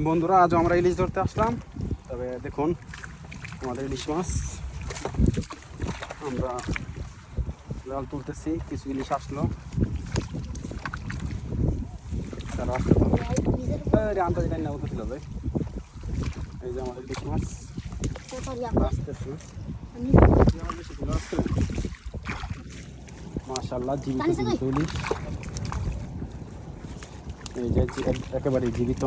বন্ধুরা, আজ আমরা ইলিশ ধরতে আসলাম। তবে দেখুন আমাদের ইলিশ মাছ, আমরা জাল তুলতেছি। কিছু ইলিশ আসলো, তারা আসতে আন্দাজ না উঠতে যাবে। এই যে আমাদের ইলিশ মাছ আসতেছে, মাশাআল্লাহ জীবিত জীবিত ইলিশ। এই যে একেবারে জীবিত।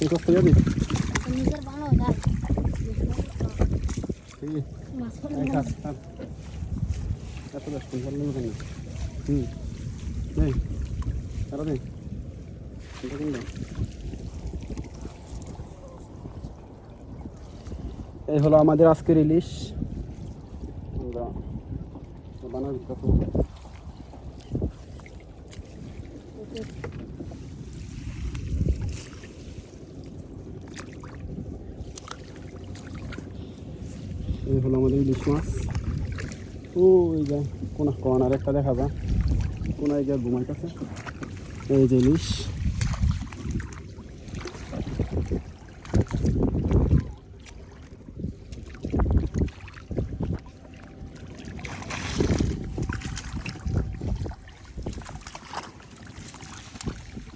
এই কষ্ট যাবি এত বেশ কোন নেই তারা নেই। এই হলো আমাদের আজকের ইলিশ। এই হলো আমাদের ইলিশ মাছ। ওই যে কোনার একটা দেখা যায়, কোনায় গিয়ে ঘুমাইতেছে। এই যে ইলিশ।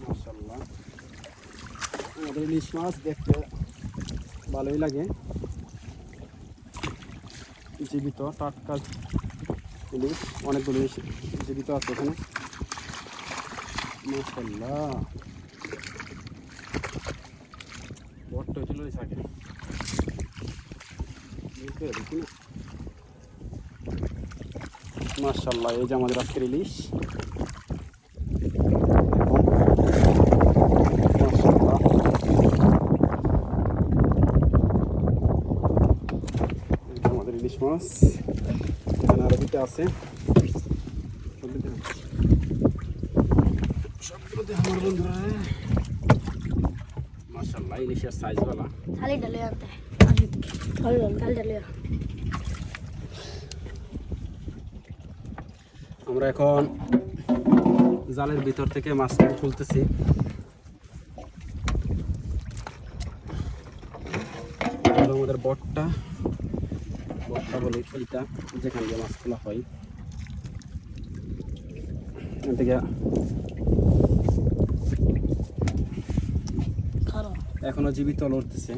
মাশাআল্লাহ, আমাদের ইলিশ মাছ দেখতে ভালোই লাগে। জীবিত টাটকা ইলিশ, অনেকগুলো ইলিশ জীবিত আছে এখানে। মাশাআল্লাহ, বড়টা হয়েছিল ওই সাইডে, মাশাআল্লাহ। এই যে আমাদের আজকের ইলিশ। আমাদের ইলিশ মাছ এখানে আরো দুটো আছে, সবগুলো দেখো আমার বন্ধুরা। মাশাআল্লাহ, ইলিশের সাইজ वाला थाली डाले आते हैं, थाली डाले। আমরা এখন জালের ভিতর থেকে মাছটাকে তুলতেছি। আমাদের বটটা বলে এইটা, যেখান দিয়ে মাছ তোলা হয়। এখান থেকে এখনো জীবিত লড়তেছে।